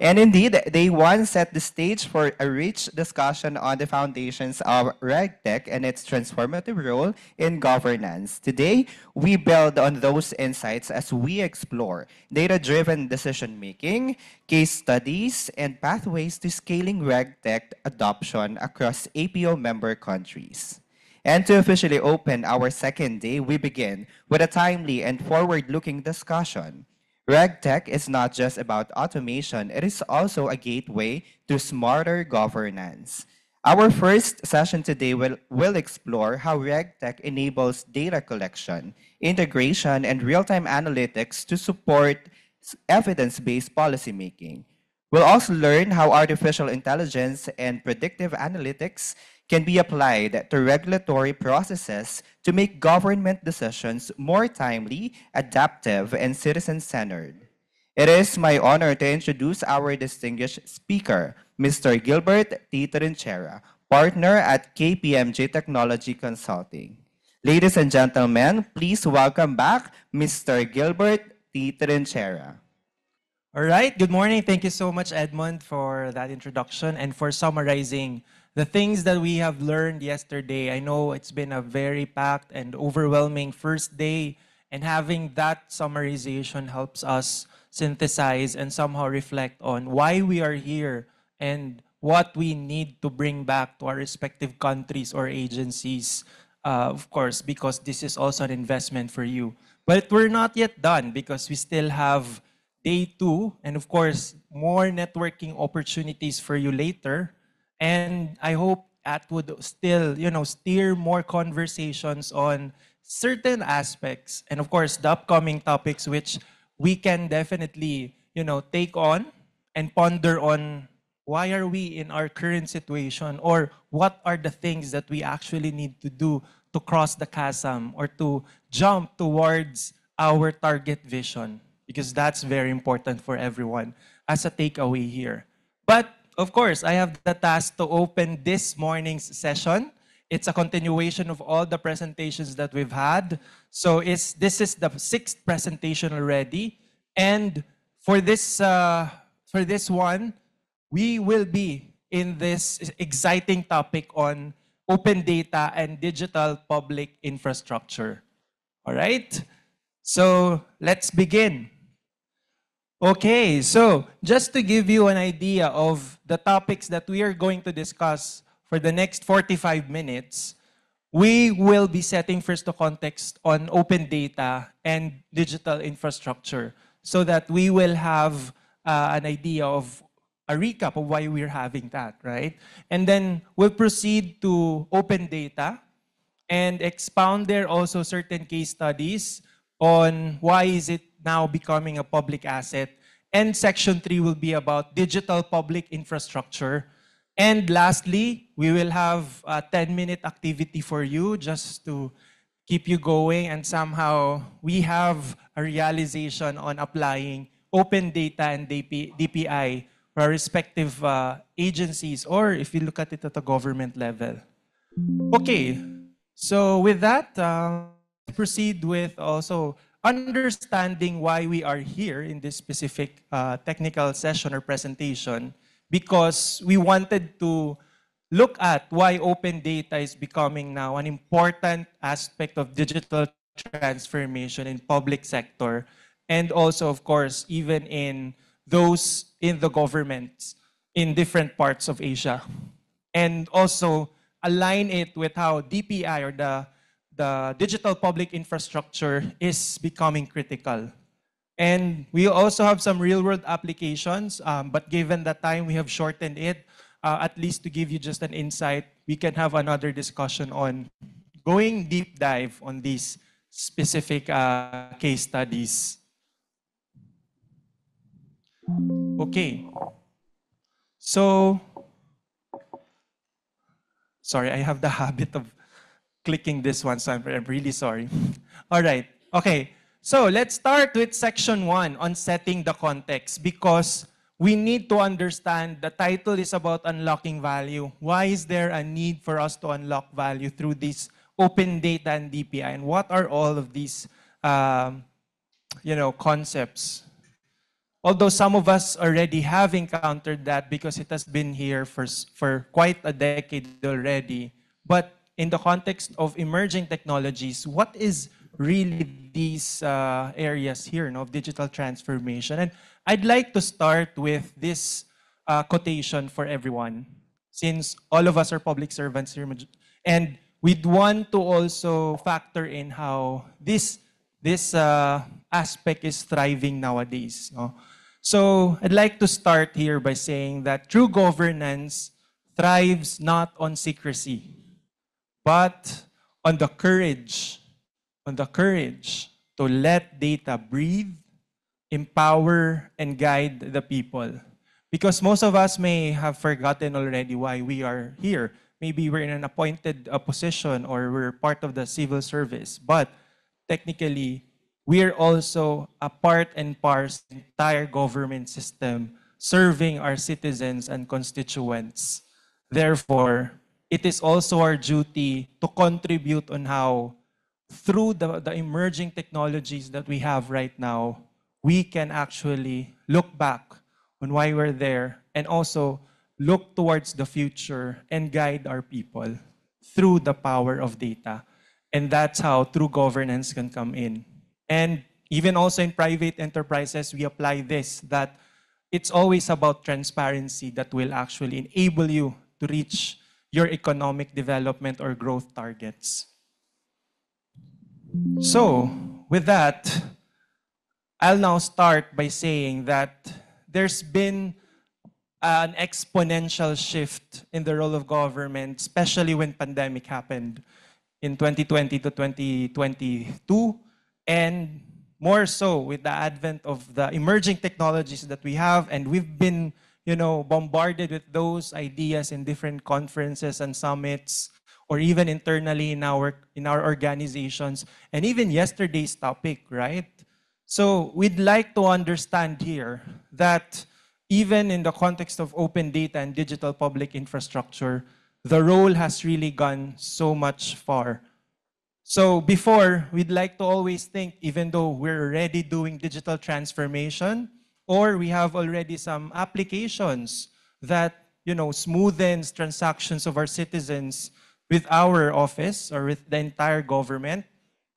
And indeed, day one set the stage for a rich discussion on the foundations of RegTech and its transformative role in governance. Today, we build on those insights as we explore data-driven decision-making, case studies, and pathways to scaling RegTech adoption across APO member countries. And to officially open our second day, we begin with a timely and forward-looking discussion. RegTech is not just about automation, it is also a gateway to smarter governance. Our first session today will explore how RegTech enables data collection, integration, and real-time analytics to support evidence-based policymaking. We'll also learn how artificial intelligence and predictive analytics can be applied to regulatory processes to make government decisions more timely, adaptive, and citizen-centered. It is my honor to introduce our distinguished speaker, Mr. Gilbert T. Trinchera, partner at KPMG Technology Consulting. Ladies and gentlemen, please welcome back Mr. Gilbert T. Trinchera. All right, good morning. Thank you so much, Edmund, for that introduction and for summarizing the things that we have learned yesterday. I know it's been a very packed and overwhelming first day, and having that summarization helps us synthesize and somehow reflect on why we are here and what we need to bring back to our respective countries or agencies, of course, because this is also an investment for you. But we're not yet done because we still have day two, and of course, more networking opportunities for you later. And I hope that would still, steer more conversations on certain aspects, and of course, the upcoming topics which we can definitely, take on and ponder on why are we in our current situation, or what are the things that we actually need to do to cross the chasm or to jump towards our target vision, because that's very important for everyone as a takeaway here. But of course, I have the task to open this morning's session. It's a continuation of all the presentations that we've had. So this is the sixth presentation already. And for this one, we will be in this exciting topic on open data and digital public infrastructure. All right? So let's begin. Okay, so just to give you an idea of the topics that we are going to discuss for the next 45 minutes, we will be setting first the context on open data and digital infrastructure so that we will have an idea of a recap of why we're having that, right? And then we'll proceed to open data and expound there also certain case studies on why is it now becoming a public asset. And section 3 will be about digital public infrastructure. And lastly, we will have a 10-minute activity for you just to keep you going, and somehow we have a realization on applying open data and DPI for our respective agencies, or if you look at it at a government level. Okay, so with that, proceed with also understanding why we are here in this specific technical session or presentation, because we wanted to look at why open data is becoming now an important aspect of digital transformation in public sector, and also, of course, even in those in the governments in different parts of Asia. And also align it with how DPI, or the digital public infrastructure, is becoming critical. And we also have some real-world applications, but given the time, we have shortened it, at least to give you just an insight. We can have another discussion on going deep dive on these specific case studies. Okay. So, sorry, I have the habit of clicking this one, so I'm really sorry. All right, okay. So let's start with section 1 on setting the context, because we need to understand the title is about unlocking value. Why is there a need for us to unlock value through this open data and DPI? And what are all of these concepts? although some of us already have encountered that because it has been here for quite a decade already, but in the context of emerging technologies, what is really these areas here, of digital transformation? And I'd like to start with this quotation for everyone, since all of us are public servants here, and we'd want to also factor in how this aspect is thriving nowadays. No? So I'd like to start here by saying that true governance thrives not on secrecy, but on the courage to let data breathe, empower, and guide the people. Because most of us may have forgotten already why we are here. Maybe we're in an appointed position or we're part of the civil service. But technically, we're also a part and parcel of the entire government system serving our citizens and constituents. Therefore, it is also our duty to contribute on how, through the emerging technologies that we have right now, we can actually look back on why we're there and also look towards the future and guide our people through the power of data. And that's how true governance can come in. And even also in private enterprises, we apply this, that it's always about transparency that will actually enable you to reach your economic development or growth targets. So, with that, I'll now start by saying that there's been an exponential shift in the role of government, especially when pandemic happened in 2020 to 2022, and more so with the advent of the emerging technologies that we have, and we've been, bombarded with those ideas in different conferences and summits, or even internally in our organizations, and even yesterday's topic, right? So we'd like to understand here that even in the context of open data and digital public infrastructure, the role has really gone so much far. So before, we'd like to always think, even though we're already doing digital transformation, or we have already some applications that, smoothens transactions of our citizens with our office or with the entire government,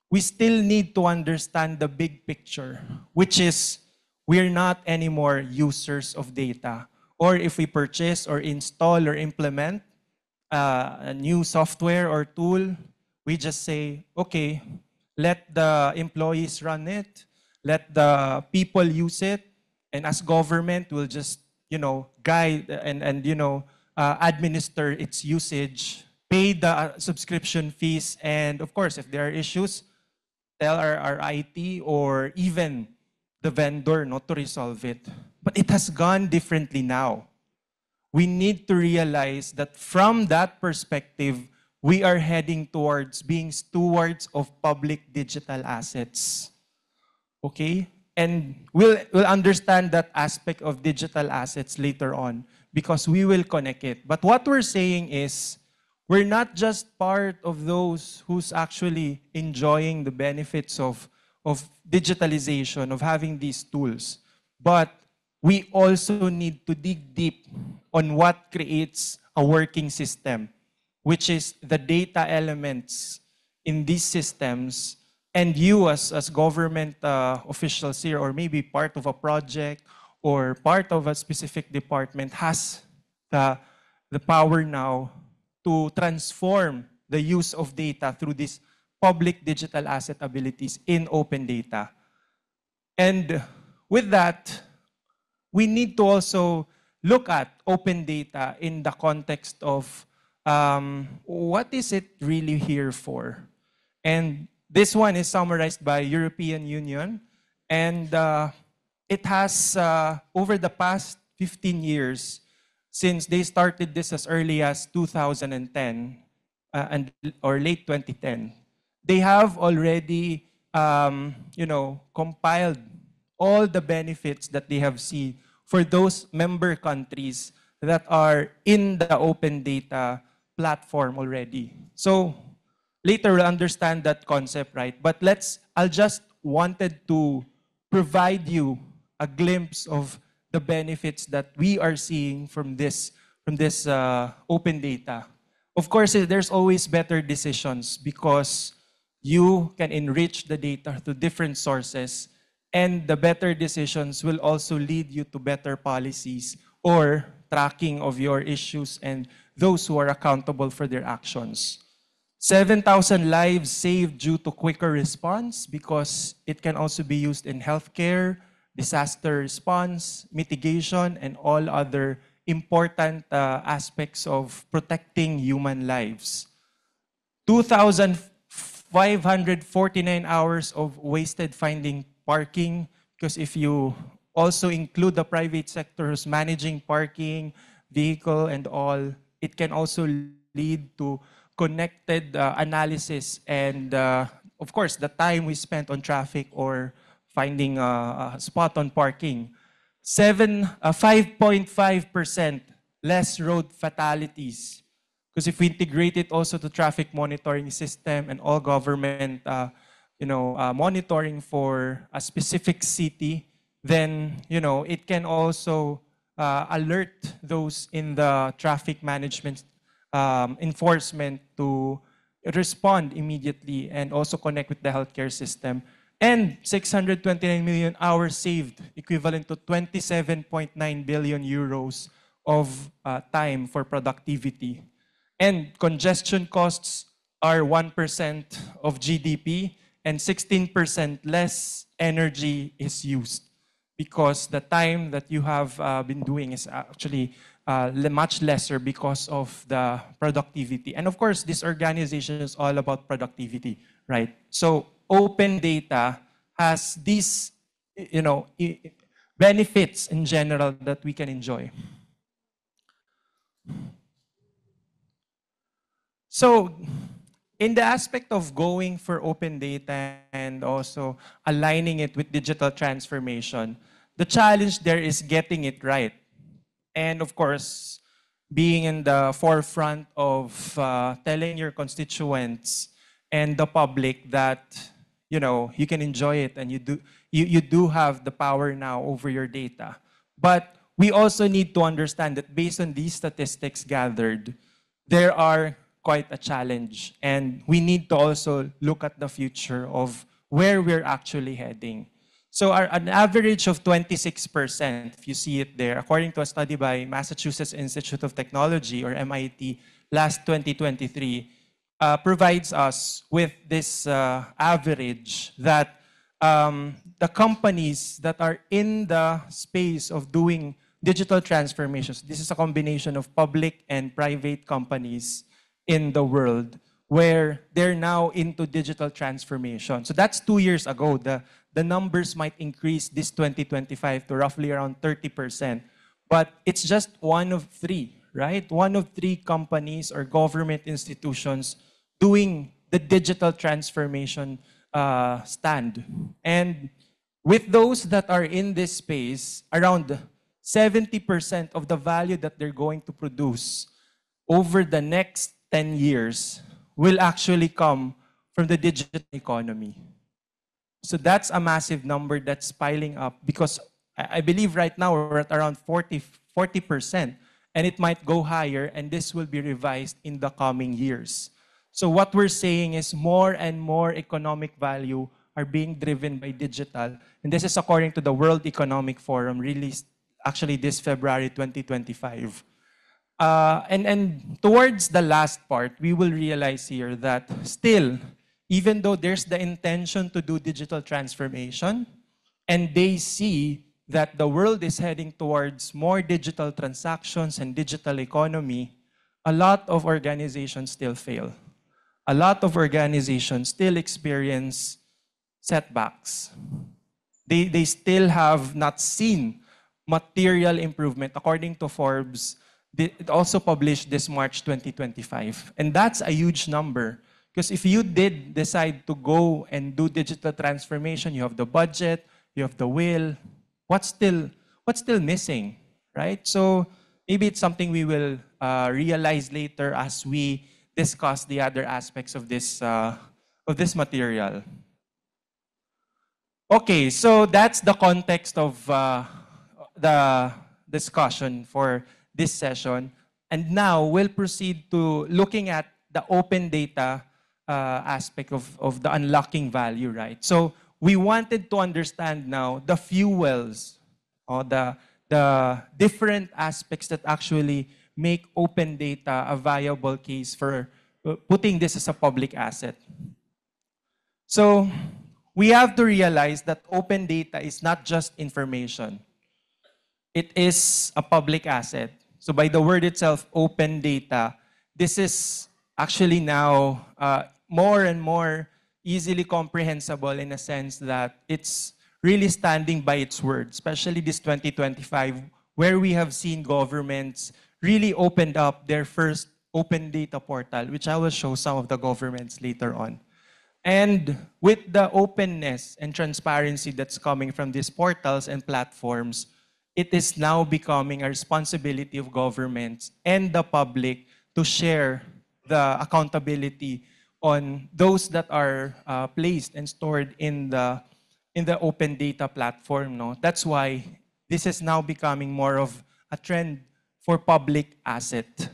we still need to understand the big picture, which is we're not anymore users of data. Or if we purchase or install or implement a new software or tool, we just say, okay, let the employees run it, let the people use it, and as government, we'll just, guide and administer its usage, pay the subscription fees, and of course, if there are issues, tell our IT or even the vendor not to resolve it. But it has gone differently now. We need to realize that from that perspective, we are heading towards being stewards of public digital assets. Okay? And we'll understand that aspect of digital assets later on because we will connect it. But what we're saying is, we're not just part of those who's actually enjoying the benefits of digitalization, of having these tools. But we also need to dig deep on what creates a working system, which is the data elements in these systems. And you as government officials here, or maybe part of a project or part of a specific department, has the power now to transform the use of data through these public digital asset abilities in open data. And with that, we need to also look at open data in the context of what is it really here for? And this one is summarized by European Union, and it has, over the past 15 years, since they started this as early as 2010 or late 2010, they have already, compiled all the benefits that they have seen for those member countries that are in the open data platform already. So later we'll understand that concept, right? But I'll just wanted to provide you a glimpse of the benefits that we are seeing from this open data. Of course, there's always better decisions because you can enrich the data to different sources, and the better decisions will also lead you to better policies or tracking of your issues and those who are accountable for their actions. 7,000 lives saved due to quicker response because it can also be used in healthcare, disaster response, mitigation, and all other important aspects of protecting human lives. 2,549 hours of wasted finding parking, because if you also include the private sector who's managing parking, vehicle, and all, it can also lead to connected analysis and, of course, the time we spent on traffic or finding a spot on parking. 5.5% less road fatalities. Because if we integrate it also to traffic monitoring system and all government monitoring for a specific city, then it can also alert those in the traffic management enforcement to respond immediately and also connect with the healthcare system. And 629 million hours saved, equivalent to 27.9 billion euros of time for productivity. And congestion costs are 1% of GDP, and 16% less energy is used because the time that you have been doing is actually much lesser because of the productivity. And of course, this organization is all about productivity, right? So open data has these, benefits in general that we can enjoy. So in the aspect of going for open data and also aligning it with digital transformation, the challenge there is getting it right. And of course, being in the forefront of telling your constituents and the public that you can enjoy it and you do have the power now over your data. But we also need to understand that based on these statistics gathered, there are quite a challenge, and we need to also look at the future of where we're actually heading. So an average of 26%, if you see it there, according to a study by Massachusetts Institute of Technology, or MIT, last 2023, provides us with this average that the companies that are in the space of doing digital transformations, this is a combination of public and private companies in the world, where they're now into digital transformation. So that's 2 years ago. The numbers might increase this 2025 to roughly around 30%. But it's just one of three, right? One of three companies or government institutions doing the digital transformation stand. And with those that are in this space, around 70% of the value that they're going to produce over the next 10 years will actually come from the digital economy. So that's a massive number that's piling up, because I believe right now we're at around 40%, and it might go higher, and this will be revised in the coming years. So what we're saying is more and more economic value are being driven by digital, and this is according to the World Economic Forum, released actually this February 2025. And towards the last part, we will realize here that still, even though there's the intention to do digital transformation, and they see that the world is heading towards more digital transactions and digital economy, a lot of organizations still fail. A lot of organizations still experience setbacks. They still have not seen material improvement. According to Forbes, it also published this March 2025. And that's a huge number. Because if you did decide to go and do digital transformation, you have the budget, you have the will, what's still missing, right? So maybe it's something we will realize later as we discuss the other aspects of this material. Okay, so that's the context of the discussion for this session. And now we'll proceed to looking at the open data aspect of the unlocking value, right? So we wanted to understand now the fuels or the different aspects that actually make open data a viable case for putting this as a public asset. So we have to realize that open data is not just information. It is a public asset. So by the word itself, open data, this is actually now more and more easily comprehensible in a sense that it's really standing by its word, especially this 2025, where we have seen governments really opened up their first open data portal, which I will show some of the governments later on. And with the openness and transparency that's coming from these portals and platforms, it is now becoming a responsibility of governments and the public to share the accountability on those that are placed and stored in the open data platform. No? That's why this is now becoming more of a trend for public asset.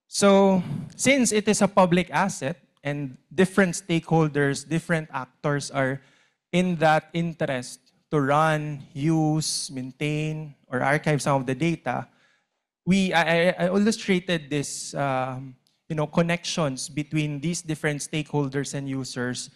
So since it is a public asset, and different stakeholders, different actors are in that interest to run, use, maintain, or archive some of the data, I illustrated this connections between these different stakeholders and users.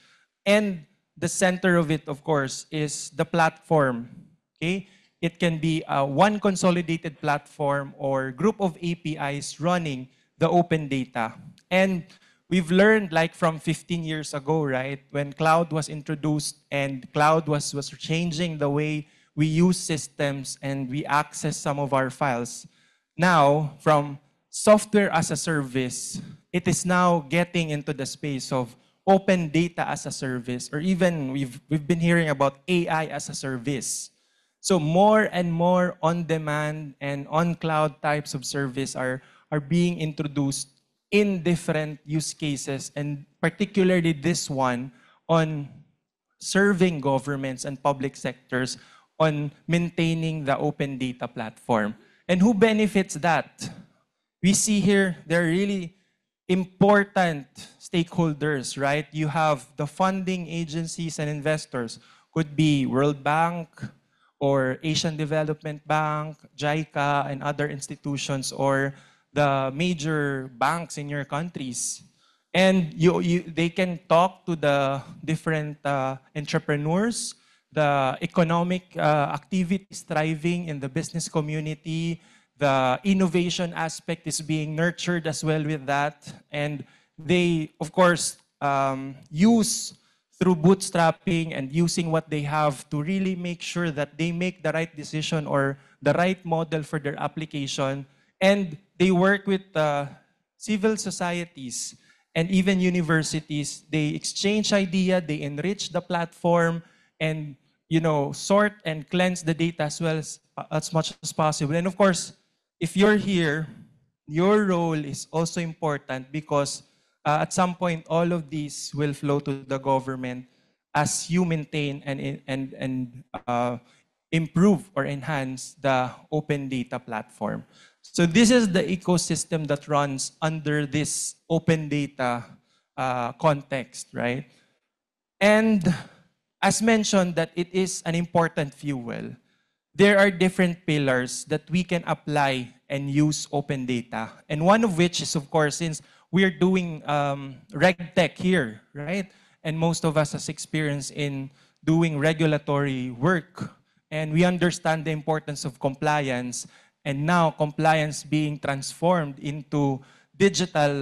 And the center of it, of course, is the platform. Okay? It can be one consolidated platform or group of APIs running the open data. And we've learned like from 15 years ago, right? When cloud was introduced and cloud was changing the way we use systems and we access some of our files. Now, from software as a service, it is now getting into the space of open data as a service, or even we've been hearing about AI as a service. So more and more on-demand and on-cloud types of service are being introduced in different use cases, and particularly this one on serving governments and public sectors on maintaining the open data platform. And who benefits that? We see here there are really important stakeholders, right? You have the funding agencies and investors. Could be World Bank or Asian Development Bank, JICA, and other institutions, or the major banks in your countries. And they can talk to the different entrepreneurs, the economic activities thriving in the business community, the innovation aspect is being nurtured as well with that. And they, of course, use through bootstrapping and using what they have to really make sure that they make the right decision or the right model for their application. And they work with civil societies and even universities. They exchange idea, they enrich the platform, and sort and cleanse the data as much as possible. And of course, if you're here, your role is also important because at some point, all of these will flow to the government as you maintain and improve or enhance the open data platform. So this is the ecosystem that runs under this open data context, right? And as mentioned that it is an important fuel, there are different pillars that we can apply and use open data. And one of which is, of course, since we're doing RegTech here, right? And most of us has experience in doing regulatory work. And we understand the importance of compliance. And now compliance being transformed into digital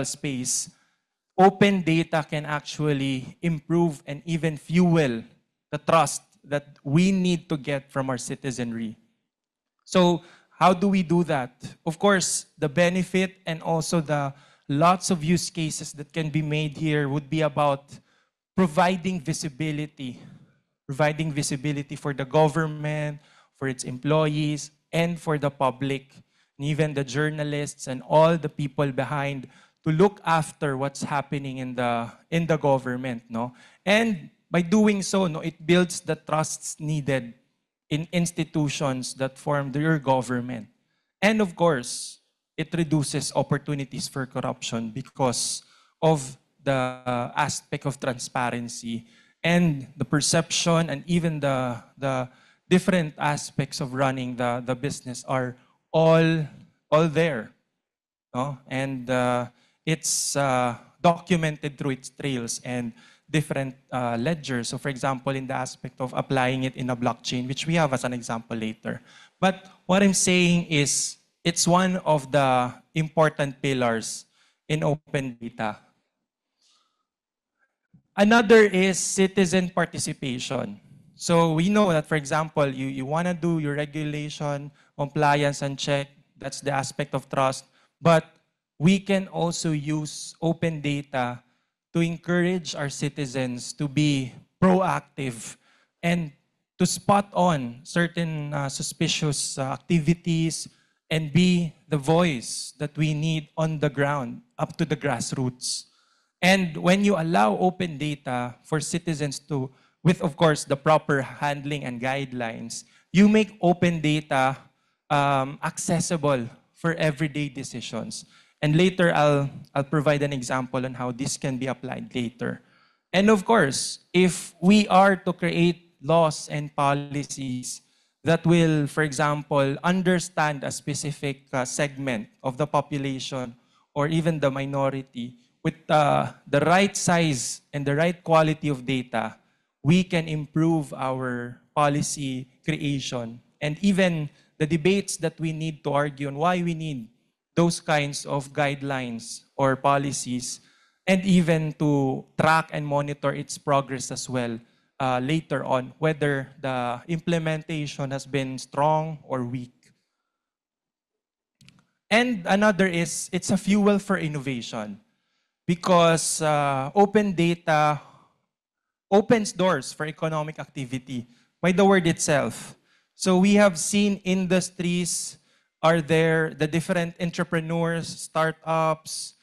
space, open data can actually improve and even fuel the trust that we need to get from our citizenry. So how do we do that? Of course, the benefit and also the lots of use cases that can be made here would be about providing visibility for the government, for its employees, and for the public, and even the journalists and all the people behind to look after what's happening in the government, no? And by doing so, no, it builds the trusts needed in institutions that form your government. And of course, it reduces opportunities for corruption because of the aspect of transparency and the perception and even the different aspects of running the business are all there, no? And it's documented through its trails and different ledgers. So for example, in the aspect of applying it in a blockchain, which we have as an example later. But what I'm saying is, it's one of the important pillars in open data. Another is citizen participation. So we know that, for example, you want to do your regulation, compliance, and check. That's the aspect of trust. But we can also use open data to encourage our citizens to be proactive and to spot on certain suspicious activities and be the voice that we need on the ground, up to the grassroots. And when you allow open data for citizens to, with of course the proper handling and guidelines, you make open data accessible for everyday decisions. And later I'll provide an example on how this can be applied later. And of course, if we are to create laws and policies that will, for example, understand a specific segment of the population or even the minority, with the right size and the right quality of data, we can improve our policy creation and even the debates that we need to argue on why we need those kinds of guidelines or policies, and even to track and monitor its progress as well later on, whether the implementation has been strong or weak. And another is, it's a fuel for innovation, because open data opens doors for economic activity by the word itself. So we have seen industries are there, the different entrepreneurs, startups,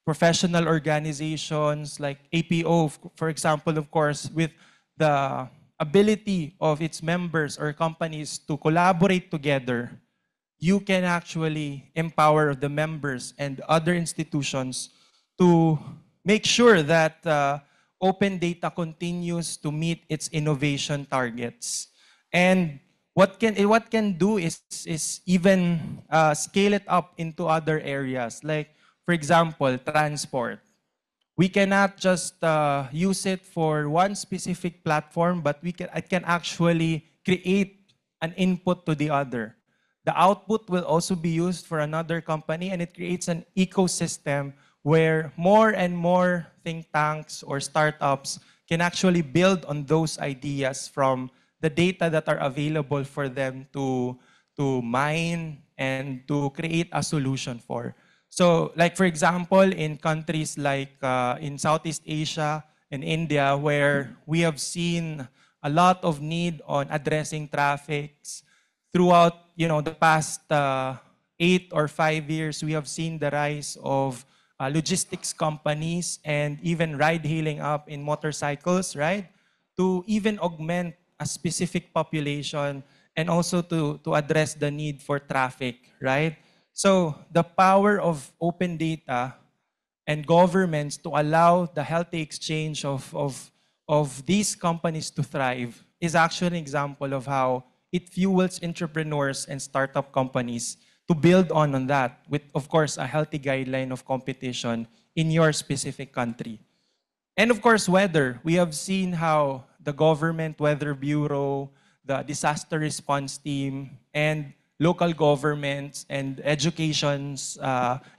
professional organizations like APO, for example, of course, with the ability of its members or companies to collaborate together, you can actually empower the members and other institutions to make sure that open data continues to meet its innovation targets. And what can do is even scale it up into other areas. Like, for example, transport. We cannot just use it for one specific platform, but it can actually create an input to the other. The output will also be used for another company, and it creates an ecosystem where more and more think tanks or startups can actually build on those ideas from the data that are available for them to mine and to create a solution for. So, like for example, in countries like in Southeast Asia and India, where we have seen a lot of need on addressing traffics throughout, the past 8 or 5 years, we have seen the rise of logistics companies and even ride-hailing up in motorcycles, right? To even augment a specific population and also to address the need for traffic, right? So the power of open data and governments to allow the healthy exchange of these companies to thrive is actually an example of how it fuels entrepreneurs and startup companies to build on that with, of course, a healthy guideline of competition in your specific country. And of course, weather. We have seen how the government weather bureau, the disaster response team, and local governments and educations,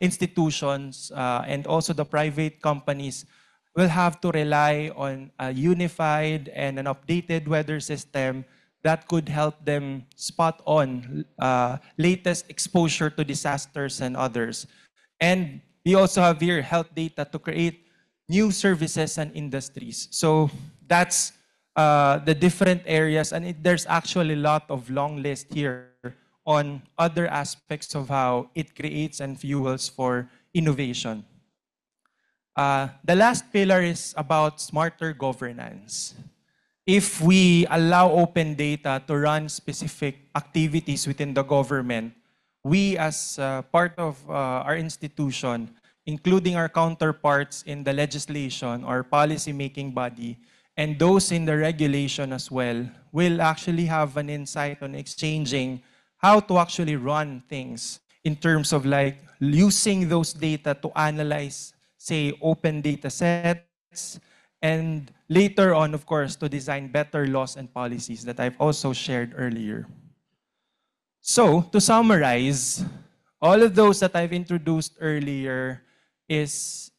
institutions, and also the private companies will have to rely on a unified and an updated weather system that could help them spot on latest exposure to disasters and others. And we also have here health data to create new services and industries. So that's the different areas, and there's actually a lot of long list here on other aspects of how it creates and fuels for innovation. The last pillar is about smarter governance. If we allow open data to run specific activities within the government, we as part of our institution, including our counterparts in the legislation or policy-making body, and those in the regulation as well, will actually have an insight on exchanging how to actually run things in terms of like using those data to analyze, say, open data sets, and later on, of course, to design better laws and policies that I've also shared earlier. So, to summarize, all of those that I've introduced earlier is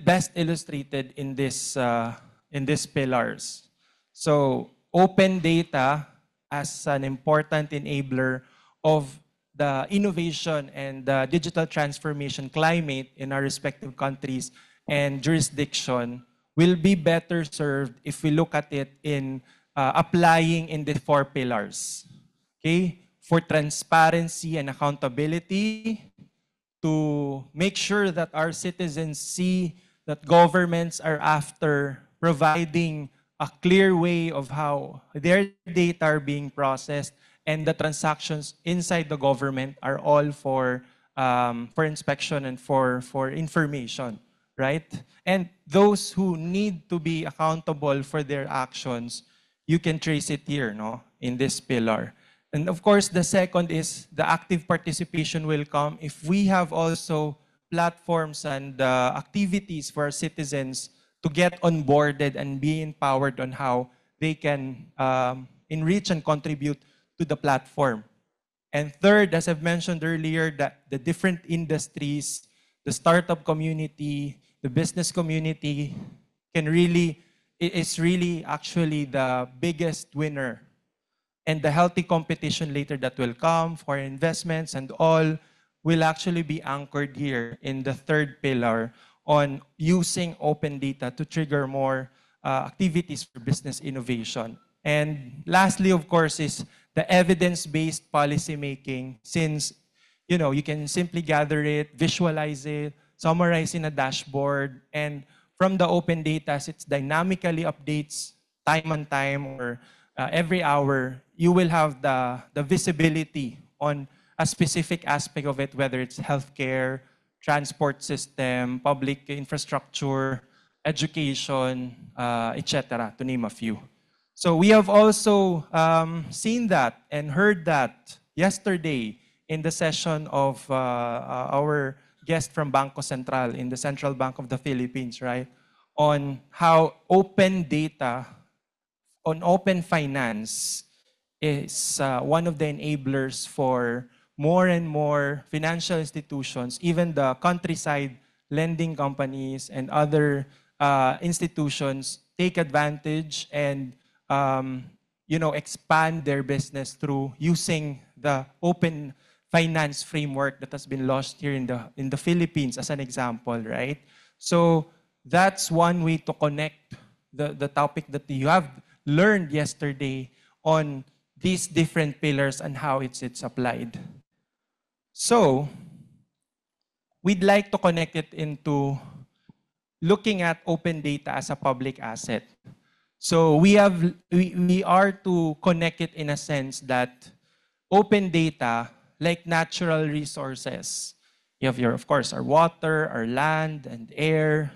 best illustrated in this pillars. So, open data as an important enabler of the innovation and the digital transformation climate in our respective countries and jurisdiction will be better served if we look at it in applying in the 4 pillars. Okay? For transparency and accountability, to make sure that our citizens see that governments are after providing a clear way of how their data are being processed, and the transactions inside the government are all for inspection and for information, right? And those who need to be accountable for their actions, you can trace it here, no, in this pillar. And of course, the second is the active participation will come if we have also platforms and activities for our citizens to get onboarded and be empowered on how they can enrich and contribute to the platform. And third, as I've mentioned earlier, that the different industries, the startup community, the business community is really actually the biggest winner. And the healthy competition later that will come for investments and all will actually be anchored here in the third pillar on using open data to trigger more activities for business innovation. And lastly, of course, is the evidence-based policy making, since you can simply gather it, visualize it, summarize in a dashboard, and from the open data, as it dynamically updates time on time or every hour, you will have the visibility on a specific aspect of it, whether it's healthcare, transport system, public infrastructure, education, etc., to name a few. So we have also seen that and heard that yesterday in the session of our guest from Bangko Sentral in the Central Bank of the Philippines, right? On how open data, on open finance is one of the enablers for more and more financial institutions, even the countryside lending companies and other institutions take advantage and expand their business through using the open finance framework that has been launched here in the Philippines as an example, right? So that's one way to connect the topic that you have learned yesterday on these different pillars and how it's applied. So we'd like to connect it into looking at open data as a public asset. So we are to connect it in a sense that open data, like natural resources, you have of course, our water, our land, and air.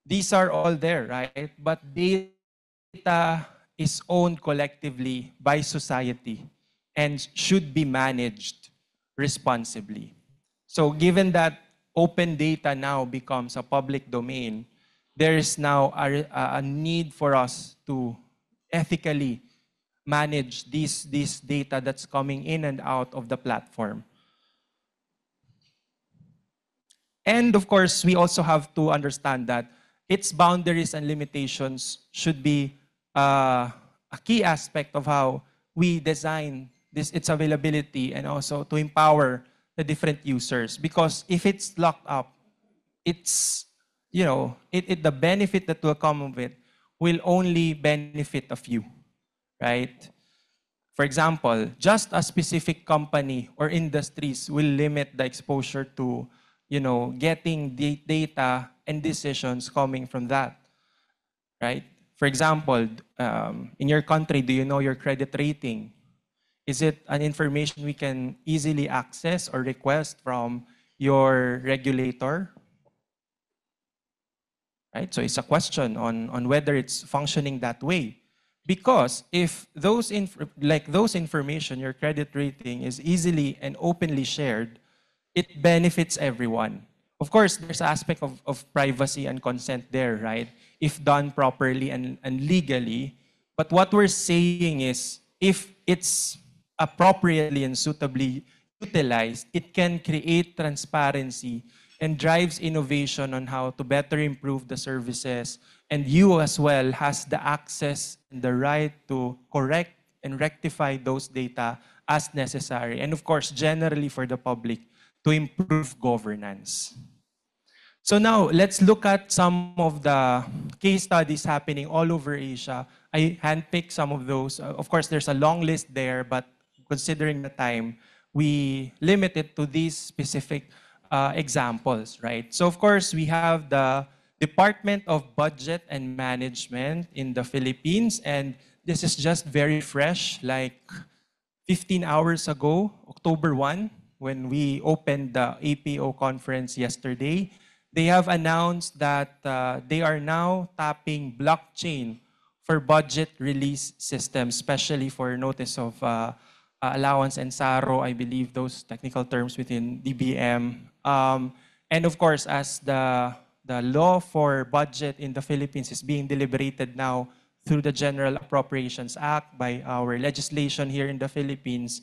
These are all there, right? But data is owned collectively by society and should be managed responsibly. So given that open data now becomes a public domain, there is now a need for us to ethically manage this data that's coming in and out of the platform. And of course, we also have to understand that its boundaries and limitations should be a key aspect of how we design its availability and also to empower the different users. Because if it's locked up, it's the benefit that will come of it will only benefit a few, right? For example, just a specific company or industries will limit the exposure to getting the data and decisions coming from that, right? For example, in your country, do you know your credit rating? Is it an information we can easily access or request from your regulator? Right? So it's a question on whether it's functioning that way. Because if those information, your credit rating is easily and openly shared, it benefits everyone. Of course, there's aspect of privacy and consent there, right? If done properly and legally. But what we're saying is, if it's appropriately and suitably utilized, it can create transparency and drives innovation on how to better improve the services. And you as well has the access and the right to correct and rectify those data as necessary. And of course, generally for the public, to improve governance. So now, let's look at some of the case studies happening all over Asia. I handpicked some of those. Of course, there's a long list there, but considering the time, we limit it to these specific examples, right? So of course, we have the Department of Budget and Management in the Philippines, and this is just very fresh, like 15 hours ago, October 1, when we opened the APO conference yesterday. They have announced that they are now tapping blockchain for budget release systems, especially for notice of allowance and SARO, I believe those technical terms within DBM. And of course, as the law for budget in the Philippines is being deliberated now through the General Appropriations Act by our legislation here in the Philippines,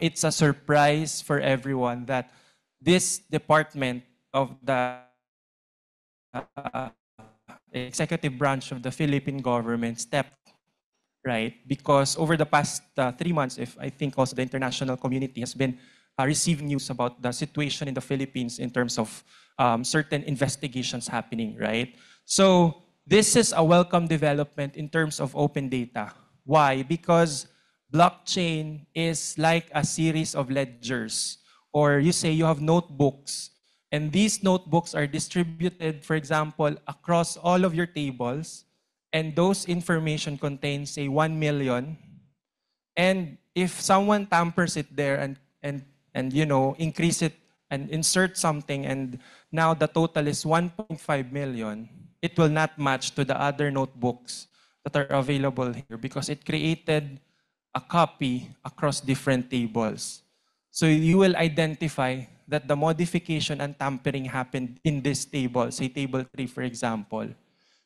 it's a surprise for everyone that this department of the executive branch of the Philippine government stepped, right? Because over the past 3 months, if I think also the international community has been receiving news about the situation in the Philippines in terms of certain investigations happening, right? So this is a welcome development in terms of open data. Why? Because blockchain is like a series of ledgers, or you say you have notebooks, and these notebooks are distributed, for example, across all of your tables, and those information contain, say, 1 million. And if someone tampers it there and increase it and insert something, and now the total is 1.5 million, it will not match to the other notebooks that are available here because it created a copy across different tables. So you will identify that the modification and tampering happened in this table, say table 3, for example.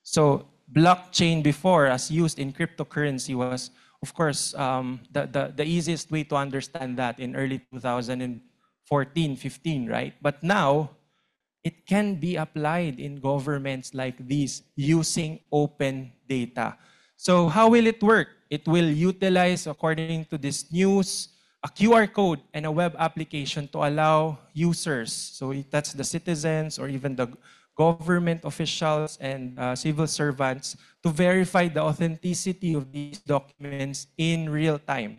So blockchain before, as used in cryptocurrency, was, of course, the easiest way to understand that in early 2014, 15, right? But now, it can be applied in governments like these using open data. So how will it work? It will utilize, according to this news, a QR code and a web application to allow users, so that's the citizens or even the government officials and civil servants, to verify the authenticity of these documents in real time.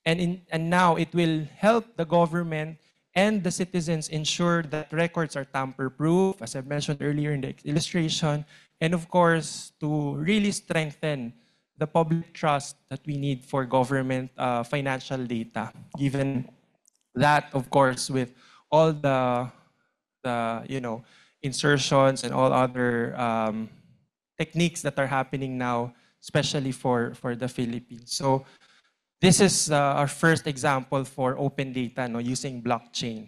And now it will help the government and the citizens ensure that records are tamper-proof, as I mentioned earlier in the illustration, and of course, to really strengthen the public trust that we need for government financial data, given that, of course, with all the insertions and all other techniques that are happening now, especially for the Philippines. So this is our first example for open data, using blockchain.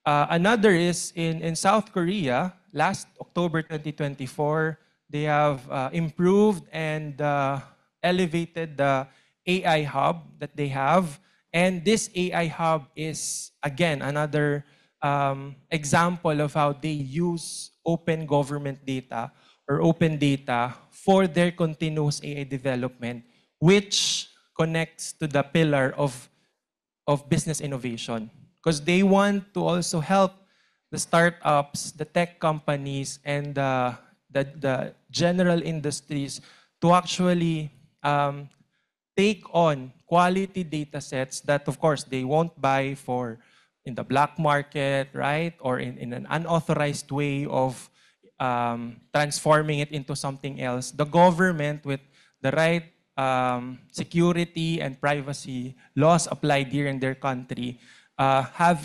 Another is in South Korea. Last October 2024, they have improved and elevated the AI hub that they have. And this AI hub is, again, another example of how they use open government data or open data for their continuous AI development, which connects to the pillar of business innovation. Because they want to also help the startups, the tech companies, and the general industries to actually take on quality data sets that, of course, they won't buy for in the black market, right? Or in an unauthorized way of transforming it into something else. The government, with the right security and privacy laws applied here in their country, have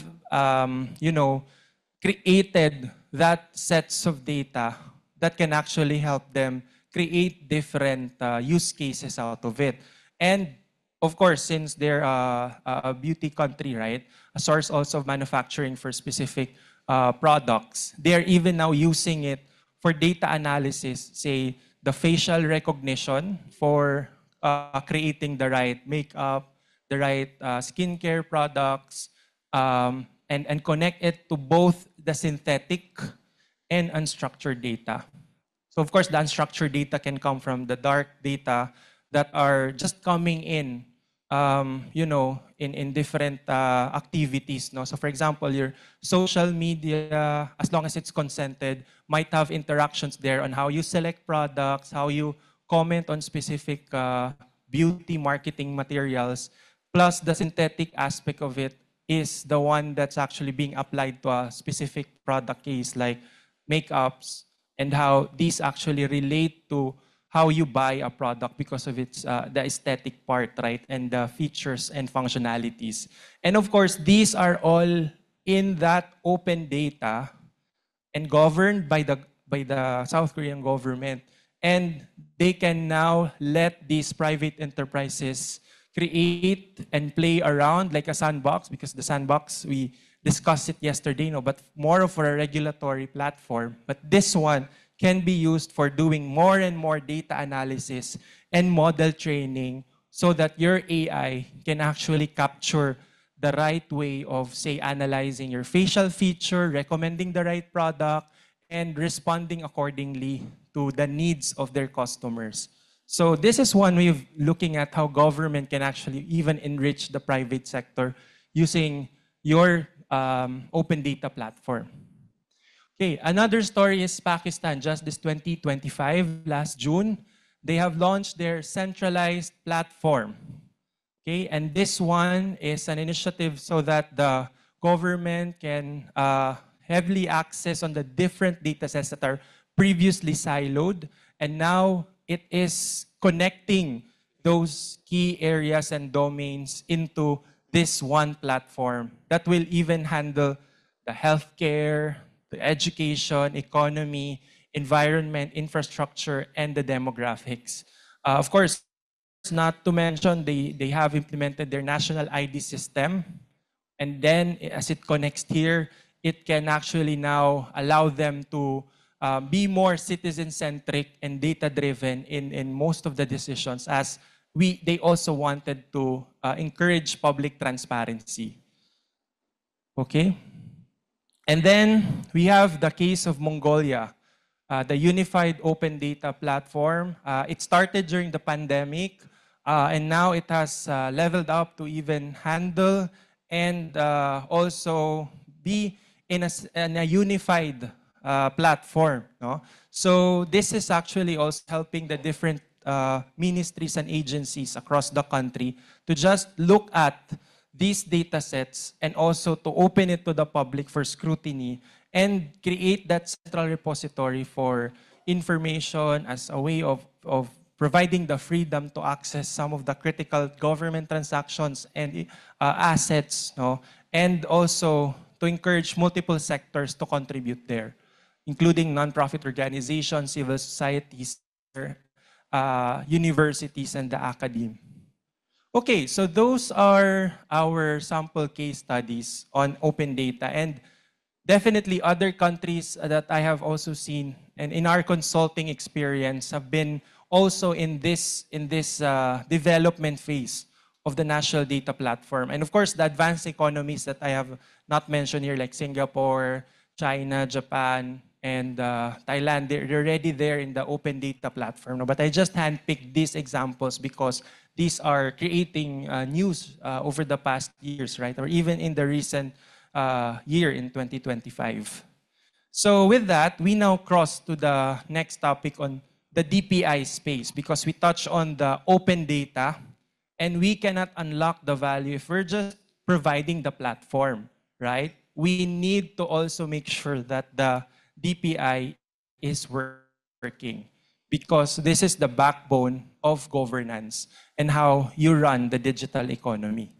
created that sets of data that can actually help them create different use cases out of it. And of course, since they're a beauty country, right, a source also of manufacturing for specific products, they're even now using it for data analysis, say the facial recognition for creating the right makeup, the right skincare products, and connect it to both the synthetic and unstructured data. So of course, the unstructured data can come from the dark data that are just coming in, in different activities. No? So for example, your social media, as long as it's consented, might have interactions there on how you select products, how you comment on specific beauty marketing materials, plus the synthetic aspect of it is the one that's actually being applied to a specific product case like makeups, and how these actually relate to how you buy a product because of its the aesthetic part, right, and the features and functionalities. And of course, these are all in that open data and governed by the South Korean government. And they can now let these private enterprises create and play around like a sandbox, because the sandbox, we discussed it yesterday, no, but more of a regulatory platform. But this one can be used for doing more and more data analysis and model training so that your AI can actually capture the right way of, say, analyzing your facial feature, recommending the right product, and responding accordingly to the needs of their customers. So this is one way of looking at how government can actually even enrich the private sector using your open data platform. Okay, another story is Pakistan. Just this 2025, last June, they have launched their centralized platform. Okay, and this one is an initiative so that the government can heavily access on the different data sets that are previously siloed, and now it is connecting those key areas and domains into this one platform that will even handle the healthcare, the education, economy, environment, infrastructure, and the demographics. Of course, not to mention, they have implemented their national ID system. And then as it connects here, it can actually now allow them to be more citizen-centric and data-driven in most of the decisions, as they also wanted to encourage public transparency. Okay? And then we have the case of Mongolia, the Unified Open Data Platform. It started during the pandemic, and now it has leveled up to even handle and also be in a unified platform. No? So this is actually also helping the different ministries and agencies across the country to just look at these data sets and also to open it to the public for scrutiny and create that central repository for information as a way of providing the freedom to access some of the critical government transactions and assets, no? And also to encourage multiple sectors to contribute there, including nonprofit organizations, civil societies, universities, and the academe. Okay, so those are our sample case studies on open data, and definitely other countries that I have also seen and in our consulting experience have been also in this development phase of the national data platform. And of course, the advanced economies that I have not mentioned here, like Singapore, China, Japan, and Thailand, they're already there in the open data platform. No? But I just handpicked these examples because these are creating news over the past years, right? Or even in the recent year in 2025. So with that, we now cross to the next topic on the DPI space, because we touch on the open data and we cannot unlock the value if we're just providing the platform, right? We need to also make sure that the DPI is working because this is the backbone of governance and how you run the digital economy.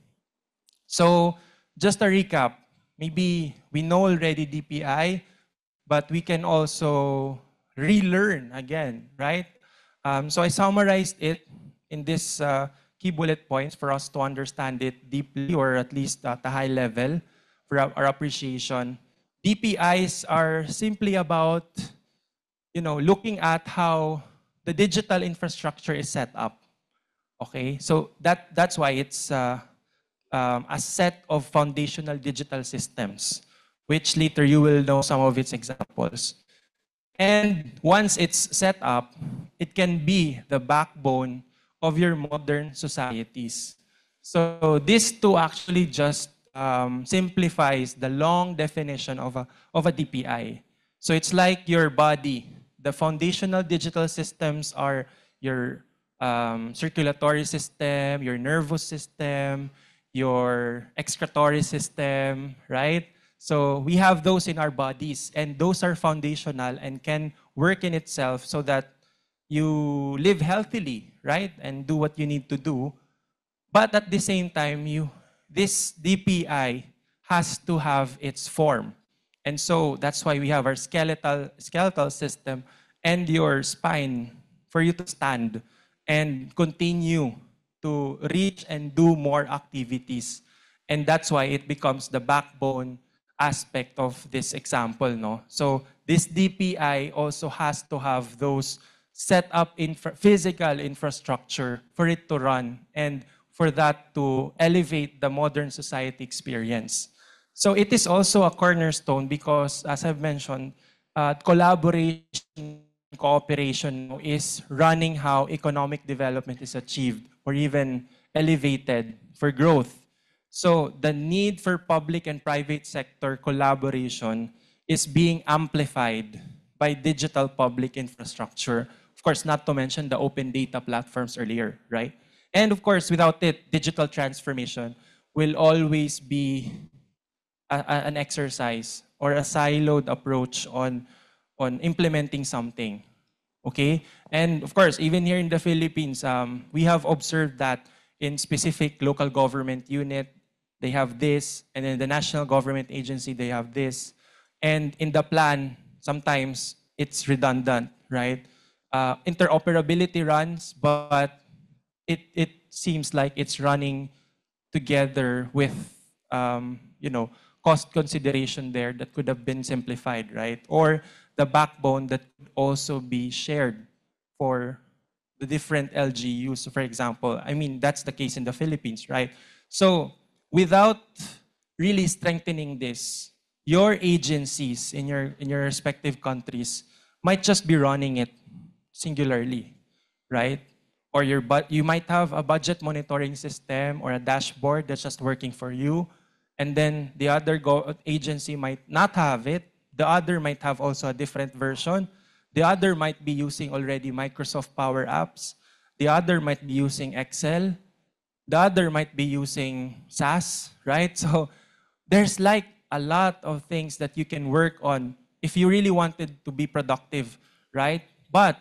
So just a recap, maybe we know already DPI, but we can also relearn again, right? So I summarized it in this key bullet points for us to understand it deeply or at least at a high level for our appreciation. DPIs are simply about, looking at how the digital infrastructure is set up. Okay, so that's why it's a set of foundational digital systems, which later you will know some of its examples. And once it's set up, it can be the backbone of your modern societies. So this too actually just simplifies the long definition of a DPI. So it's like your body. The foundational digital systems are your circulatory system, your nervous system, your excretory system, right? So we have those in our bodies, and those are foundational and can work in itself so that you live healthily, right? And do what you need to do. But at the same time, this DPI has to have its form. And so that's why we have our skeletal system and your spine for you to stand and continue to reach and do more activities. And that's why it becomes the backbone aspect of this example, no? So this DPI also has to have those set up physical infrastructure for it to run and for that to elevate the modern society experience. So it is also a cornerstone because, as I've mentioned, collaboration, cooperation is running how economic development is achieved or even elevated for growth. So the need for public and private sector collaboration is being amplified by digital public infrastructure. Of course, not to mention the open data platforms earlier, right? And of course, without it, digital transformation will always be an exercise or a siloed approach on implementing something. Okay? And of course, even here in the Philippines, we have observed that in specific local government unit, they have this, and in the national government agency, they have this. And in the plan, sometimes it's redundant, right? Interoperability runs, but it seems like it's running together with cost consideration there that could have been simplified, right? Or the backbone that could also be shared for the different LGUs, for example. I mean, that's the case in the Philippines, right? So without really strengthening this, your agencies in your respective countries might just be running it singularly, right? Or you might have a budget monitoring system or a dashboard that's just working for you, and then the other agency might not have it. The other might have also a different version. The other might be using already Microsoft Power Apps. The other might be using Excel. The other might be using SAS, right? So there's like a lot of things that you can work on if you really wanted to be productive, right? But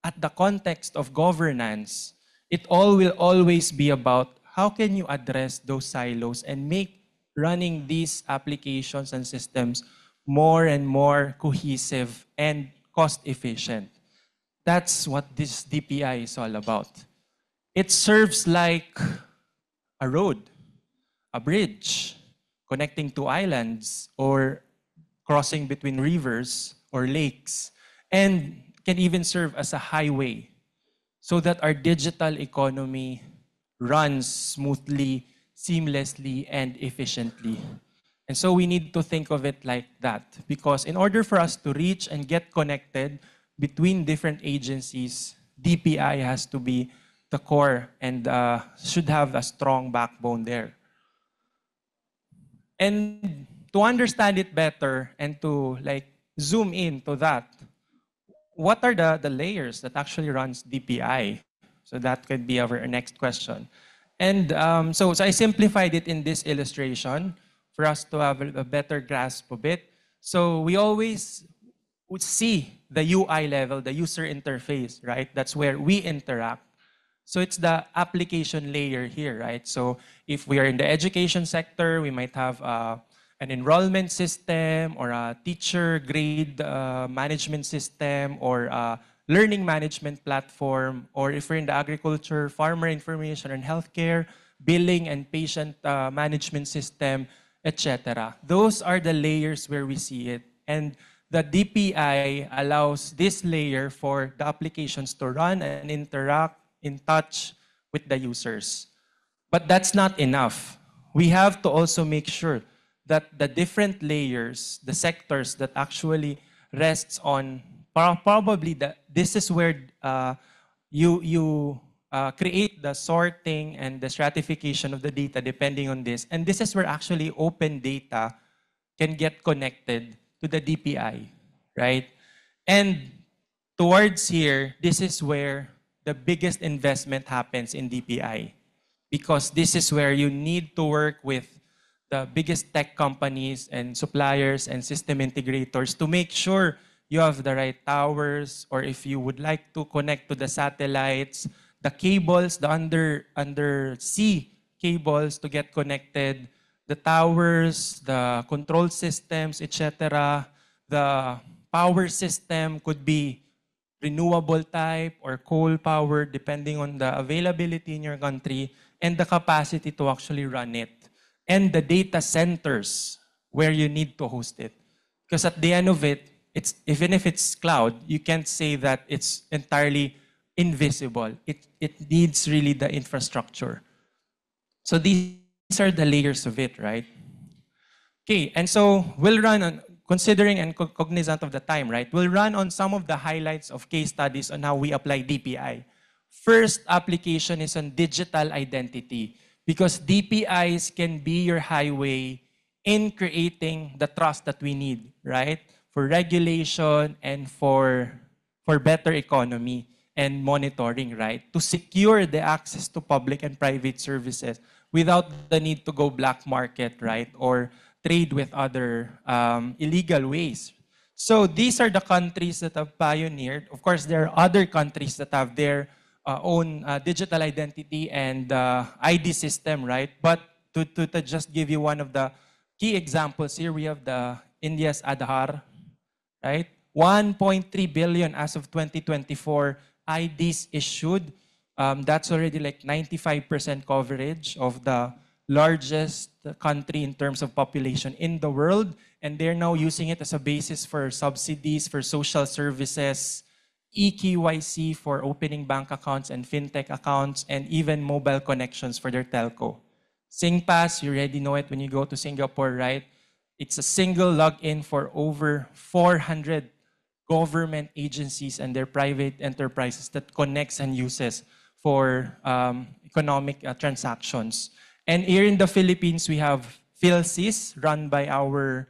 at the context of governance, it all will always be about how can you address those silos and make running these applications and systems more and more cohesive and cost efficient. That's what this DPI is all about. It serves like a road, a bridge connecting two islands or crossing between rivers or lakes, and can even serve as a highway so that our digital economy runs smoothly, seamlessly, and efficiently. And so we need to think of it like that because in order for us to reach and get connected between different agencies, DPI has to be the core and should have a strong backbone there. And to understand it better and to zoom in to that, what are the layers that actually runs DPI? So that could be our next question. And so I simplified it in this illustration for us to have a better grasp of it. So we always would see the UI level, the user interface, right? That's where we interact. So it's the application layer here, right? So if we are in the education sector, we might have an enrollment system or a teacher grade management system or a learning management platform. Or if we're in the agriculture, farmer information and healthcare, billing and patient management system, etc. Those are the layers where we see it. And the DPI allows this layer for the applications to run and interact in touch with the users. But that's not enough. We have to also make sure that the different layers, the sectors that actually rests on, probably this is where you create the sorting and the stratification of the data depending on this. And this is where actually open data can get connected to the DPI, right? And towards here, this is where the biggest investment happens in DPI, because this is where you need to work with the biggest tech companies and suppliers and system integrators to make sure you have the right towers, or if you would like to connect to the satellites, the cables, the undersea cables to get connected, the towers, the control systems, etc. The power system could be renewable type or coal power depending on the availability in your country and the capacity to actually run it. And the data centers where you need to host it. Because at the end of it, even if it's cloud, you can't say that it's entirely invisible. It needs really the infrastructure. So these are the layers of it, right? Okay, and so we'll run on, considering and cognizant of the time, right? We'll run on some of the highlights of case studies on how we apply DPI. First application is on digital identity, because DPIs can be your highway in creating the trust that we need, right? For regulation and for better economy and monitoring, right? To secure the access to public and private services without the need to go black market, right? Or trade with other illegal ways. So these are the countries that have pioneered. Of course, there are other countries that have their own digital identity and ID system, right? But to just give you one of the key examples here, we have the India's Aadhaar, right? 1.3 billion as of 2024 IDs issued. That's already like 95% coverage of the largest country in terms of population in the world. And they're now using it as a basis for subsidies, for social services, eKYC for opening bank accounts and fintech accounts, and even mobile connections for their telco. SingPass, you already know it when you go to Singapore, right? It's a single login for over 400 government agencies and their private enterprises that connects and uses for economic transactions. And here in the Philippines, we have PhilSys, run by our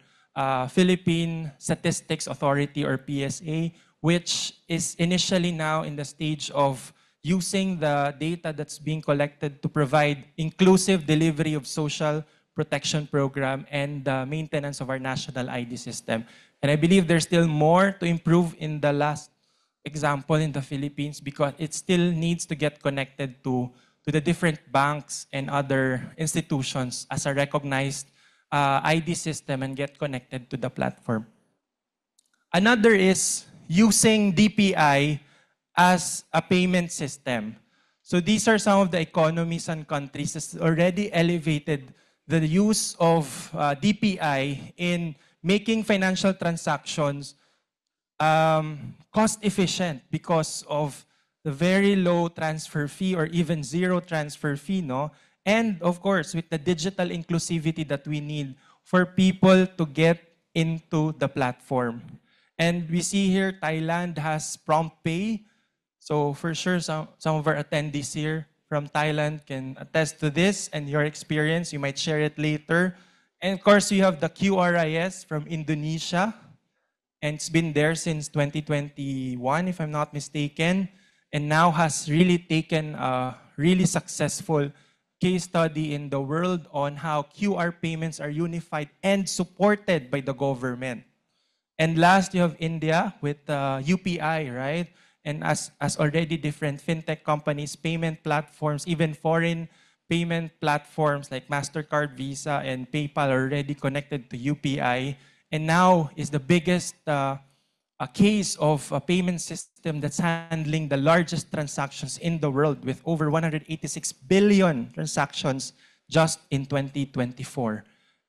Philippine Statistics Authority, or PSA, which is initially now in the stage of using the data that's being collected to provide inclusive delivery of social protection program and the maintenance of our national ID system. And I believe there's still more to improve in the last example in the Philippines, because it still needs to get connected to the different banks and other institutions as a recognized ID system and get connected to the platform. Another is using DPI as a payment system. So these are some of the economies and countries that already elevated the use of DPI in making financial transactions cost efficient because of the very low transfer fee or even zero transfer fee, no? And of course, with the digital inclusivity that we need for people to get into the platform. And we see here, Thailand has prompt pay. So for sure, some of our attendees here from Thailand can attest to this and your experience. You might share it later. And of course, you have the QRIS from Indonesia. And it's been there since 2021, if I'm not mistaken. And now has really taken a really successful case study in the world on how QR payments are unified and supported by the government. And last, you have India with UPI, right? And as already different fintech companies, payment platforms, even foreign payment platforms like MasterCard, Visa, and PayPal are already connected to UPI. And now is the biggest a case of a payment system that's handling the largest transactions in the world with over 186 billion transactions just in 2024.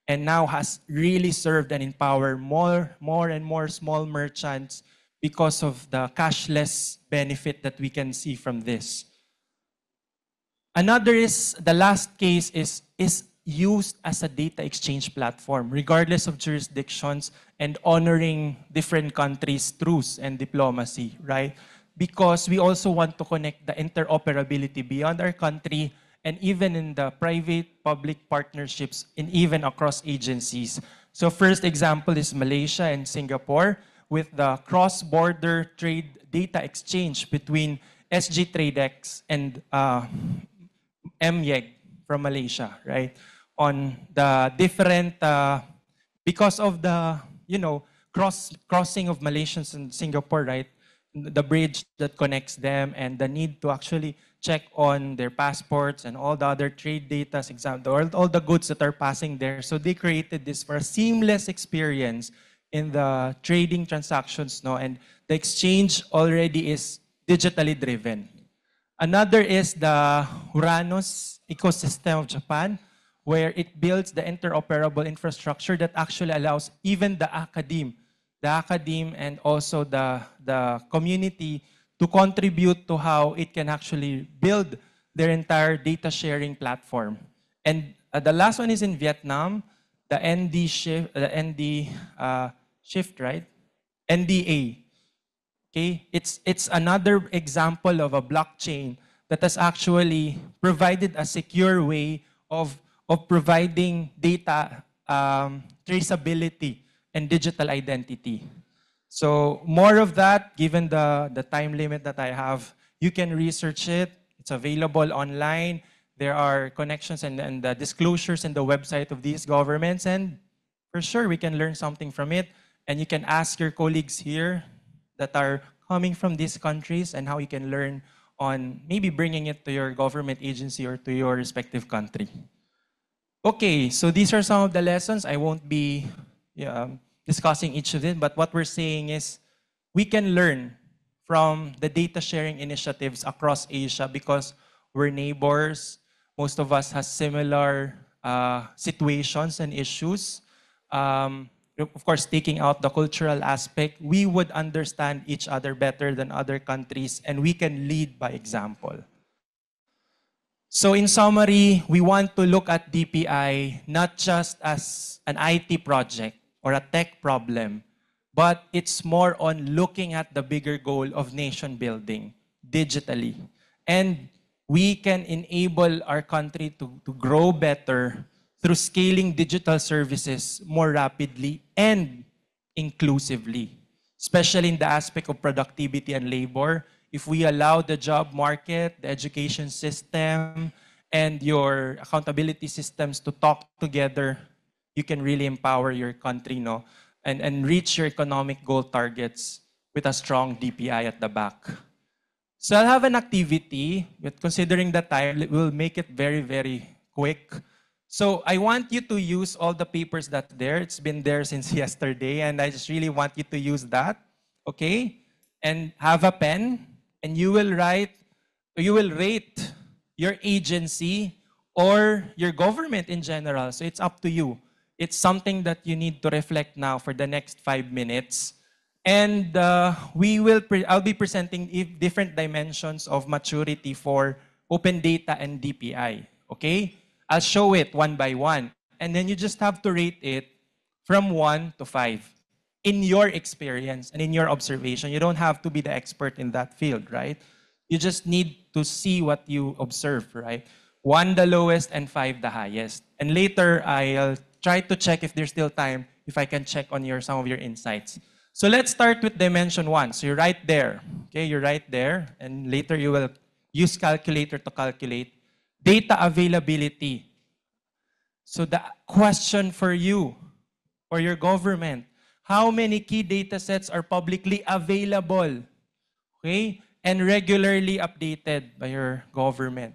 And now has really served and empowered more and more small merchants because of the cashless benefit that we can see from this. Another is, the last case is used as a data exchange platform, regardless of jurisdictions and honoring different countries' truths and diplomacy, right? Because we also want to connect the interoperability beyond our country and even in the private-public partnerships and even across agencies. So first example is Malaysia and Singapore with the cross-border trade data exchange between SG TradeX and MYEG from Malaysia, right? On the different, because of the, crossing of Malaysians and Singapore, right? The bridge that connects them and the need to actually check on their passports and all the other trade data, all the goods that are passing there. So they created this for a seamless experience in the trading transactions, no? And the exchange already is digitally driven. Another is the Uranus ecosystem of Japan, where it builds the interoperable infrastructure that actually allows even the academe and also the community to contribute to how it can actually build their entire data sharing platform. And the last one is in Vietnam, the Shift, right? NDA. Okay, it's another example of a blockchain that has actually provided a secure way of providing data traceability and digital identity. So more of that, given the time limit that I have, you can research it. It's available online. There are connections and the disclosures in the website of these governments, and for sure we can learn something from it. And you can ask your colleagues here that are coming from these countries and how you can learn on maybe bringing it to your government agency or to your respective country. Okay, so these are some of the lessons. I won't be discussing each of them, but what we're saying is we can learn from the data sharing initiatives across Asia because we're neighbors. Most of us have similar situations and issues. Of course, taking out the cultural aspect, we would understand each other better than other countries, and we can lead by example. So in summary, we want to look at DPI not just as an IT project or a tech problem, but it's more on looking at the bigger goal of nation building digitally. And we can enable our country to grow better through scaling digital services more rapidly and inclusively, especially in the aspect of productivity and labor. If we allow the job market, the education system, and your accountability systems to talk together, you can really empower your country, no? And reach your economic goal targets with a strong DPI at the back. So I'll have an activity, but considering the time, we'll make it very, very quick. So I want you to use all the papers that's there. It's been there since yesterday, and I just really want you to use that, okay? And have a pen, and you will rate your agency or your government in general. So it's up to you. It's something that you need to reflect now for the next 5 minutes. And I'll be presenting different dimensions of maturity for open data and DPI, okay? I'll show it one by one. And then you just have to rate it from 1 to 5 in your experience and in your observation. You don't have to be the expert in that field, right? You just need to see what you observe, right? 1 the lowest and 5 the highest. And later, I'll try to check if there's still time, if I can check on some of your insights. So let's start with dimension 1. So you're right there. Okay, you're right there. And later you will use calculator to calculate. Data availability. So the question for you or your government, how many key data sets are publicly available, okay, and regularly updated by your government?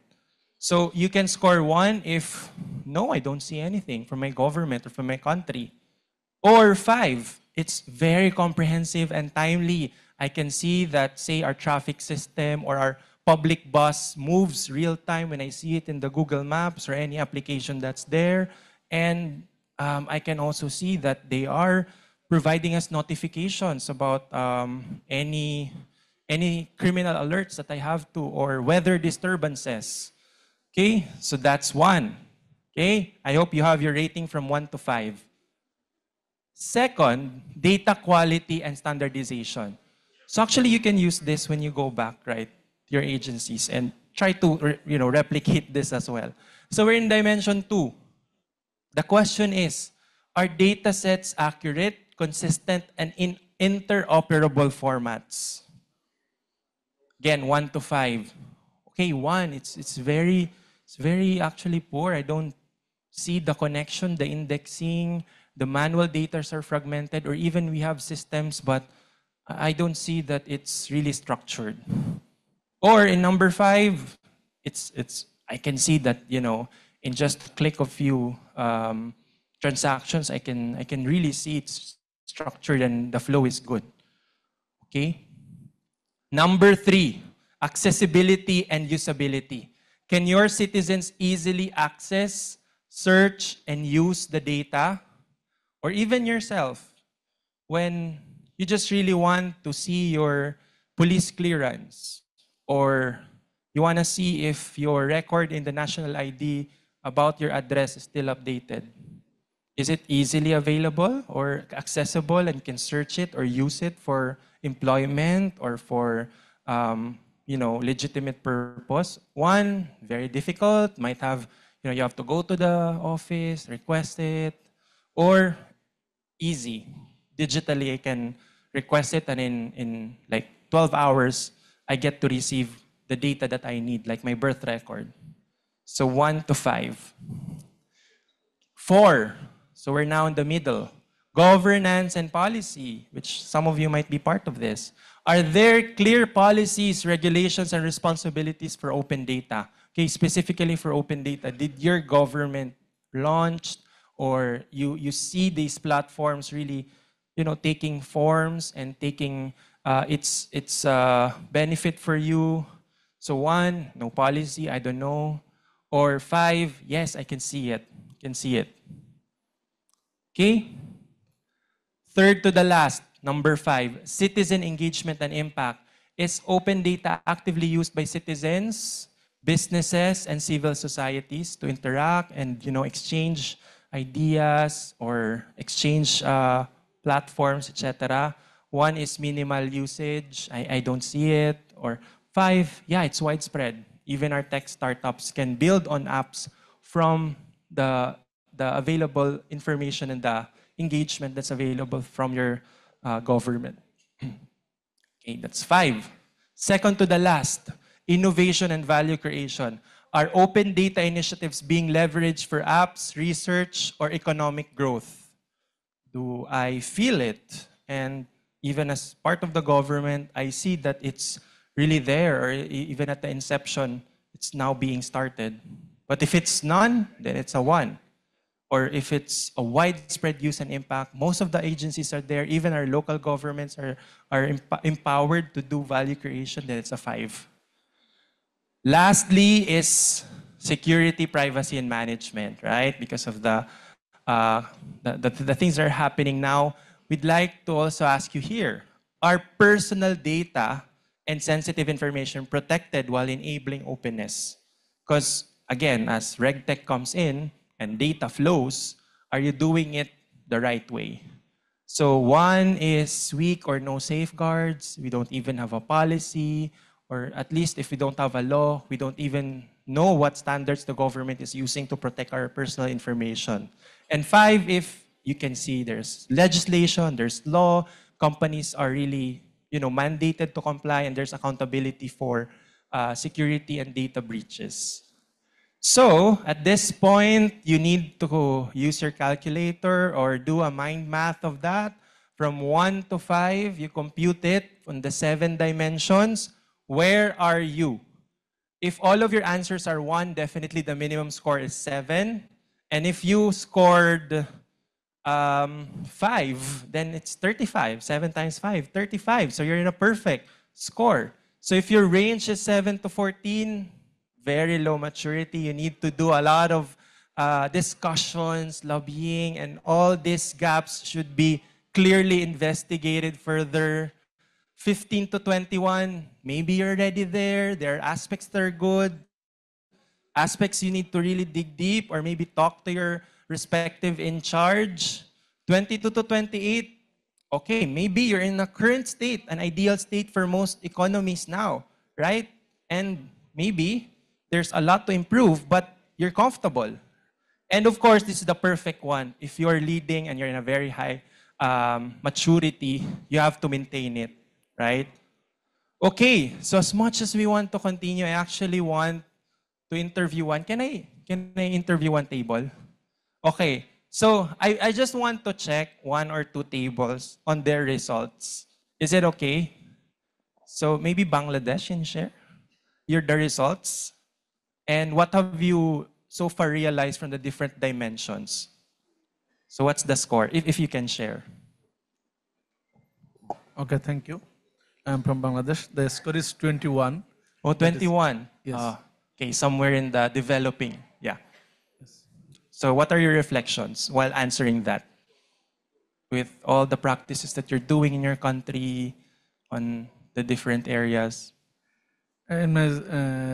So you can score 1 if, no, I don't see anything from my government or from my country. Or 5, it's very comprehensive and timely. I can see that, say, our traffic system or our public bus moves real time when I see it in the Google Maps or any application that's there. And I can also see that they are providing us notifications about any criminal alerts that I have to or weather disturbances. Okay, so that's 1. Okay, I hope you have your rating from 1 to 5. Second, data quality and standardization. So actually, you can use this when you go back, right, to your agencies and try to, replicate this as well. So we're in dimension 2. The question is, are data sets accurate, consistent, and in interoperable formats? Again, 1 to 5. Okay, 1, it's very actually poor. I don't see the connection, the indexing, the manual data are fragmented, or even we have systems, but I don't see that it's really structured. Or in number 5, I can see that, in just click of few transactions, I can really see it's structured and the flow is good. Okay? Number 3, accessibility and usability. Can your citizens easily access, search, and use the data? Or even yourself, when you just really want to see your police clearance, or you want to see if your record in the national ID about your address is still updated. Is it easily available or accessible and can search it or use it for employment or for legitimate purpose? 1, very difficult. Might have, you have to go to the office, request it. Or easy. Digitally, I can request it, and in like 12 hours, I get to receive the data that I need, like my birth record. So 1 to 5. 4, so we're now in the middle. Governance and policy, which some of you might be part of this. Are there clear policies, regulations, and responsibilities for open data? Okay, specifically for open data, did your government launch, or you see these platforms really, taking forms and taking its benefit for you? So 1, no policy, I don't know. Or 5, yes, I can see it. Okay? Third to the last, number 5, citizen engagement and impact. Is open data actively used by citizens, businesses, and civil societies to interact and exchange ideas or exchange platforms, etc.? 1 is minimal usage. I don't see it. Or 5, yeah, it's widespread. Even our tech startups can build on apps from the available information and the engagement that's available from your government. Okay, that's 5. Second to the last, innovation and value creation. Are open data initiatives being leveraged for apps, research, or economic growth? Do I feel it? And even as part of the government, I see that it's really there, or even at the inception, it's now being started. But if it's none, then it's a 1. Or if it's a widespread use and impact, most of the agencies are there, even our local governments are empowered to do value creation, then it's a 5. Lastly is security, privacy, and management, right? Because of the things that are happening now, we'd like to also ask you here, are personal data and sensitive information protected while enabling openness? Because again, as RegTech comes in and data flows, are you doing it the right way? So 1 is weak or no safeguards. We don't even have a policy, or at least if we don't have a law, we don't even know what standards the government is using to protect our personal information. And 5, if you can see there's legislation, there's law, companies are really mandated to comply, and there's accountability for security and data breaches. So, at this point, you need to use your calculator or do a mind math of that. From 1 to 5, you compute it on the 7 dimensions. Where are you? If all of your answers are 1, definitely the minimum score is 7. And if you scored 5, then it's 35. 7 times 5, 35. So you're in a perfect score. So if your range is 7 to 14, very low maturity. You need to do a lot of discussions, lobbying, and all these gaps should be clearly investigated further. 15 to 21, maybe you're already there. There are aspects that are good, aspects you need to really dig deep or maybe talk to your respective in charge. 22 to 28, okay, maybe you're in a current state, an ideal state for most economies now, right? And maybe there's a lot to improve, but you're comfortable. And of course, this is the perfect one. If you're leading and you're in a very high maturity, you have to maintain it, right? Okay, so as much as we want to continue, I actually want to interview one. Can I interview one table? Okay. So I just want to check 1 or 2 tables on their results. Is it okay? So maybe Bangladesh can share the results. And what have you so far realized from the different dimensions? So what's the score, if you can share? Okay, thank you. I'm from Bangladesh. The score is 21. Oh, 21. Yes. Okay, somewhere in the developing. Yeah. So what are your reflections while answering that? With all the practices that you're doing in your country on the different areas? In my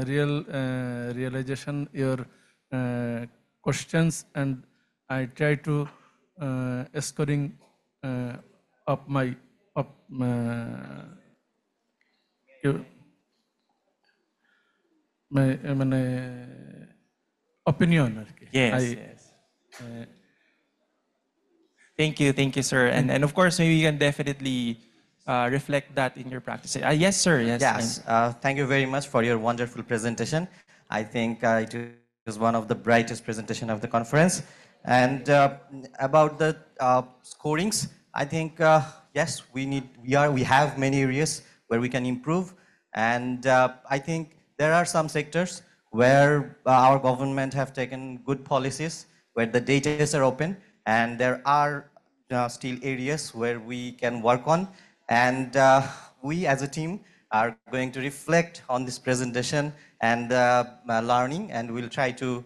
realization, your questions, and I try to scoring up my up your- my opinion. Yes, yes. Thank you, sir. And of course, maybe you can definitely reflect that in your practice. Yes, sir. Yes. Yes, thank you very much for your wonderful presentation. I think it was one of the brightest presentation of the conference. And about the scorings, I think yes, we have many areas where we can improve, and I think there are some sectors where our government have taken good policies, where the data are open, and there are still areas where we can work on. And we as a team are going to reflect on this presentation and learning, and we'll try to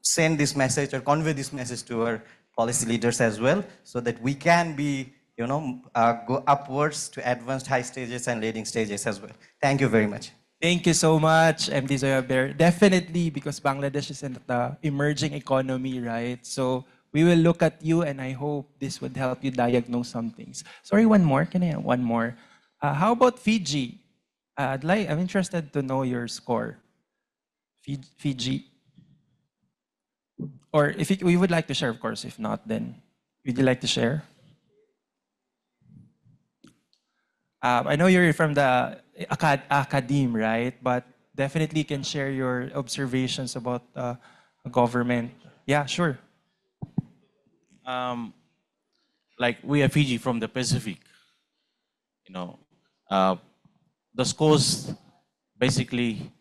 send this message or convey this message to our policy leaders as well, so that we can be, go upwards to advanced high stages and leading stages as well. Thank you very much. Thank you so much, MD Zoyaber. Definitely, because Bangladesh is in the emerging economy, right? So we will look at you, and I hope this would help you diagnose some things. Sorry, one more. Can I have one more? How about Fiji? I'm interested to know your score. Fiji. Or if we would like to share, of course. If not, then would you like to share? I know you're from the academe, right? But definitely can share your observations about government. Yeah, sure. Like we are Fiji from the Pacific, you know, the scores basically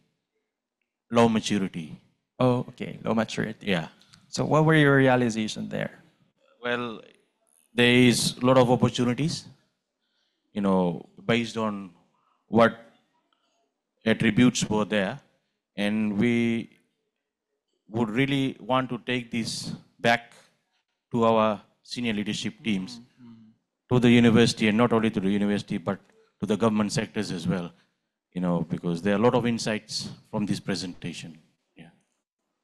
low maturity. Oh, okay. Low maturity. Yeah. So what were your realization there? Well, there is a lot of opportunities, based on what attributes were there. And we would really want to take this back to our senior leadership teams, to the university, and not only to the university, but to the government sectors as well, because there are a lot of insights from this presentation. Yeah.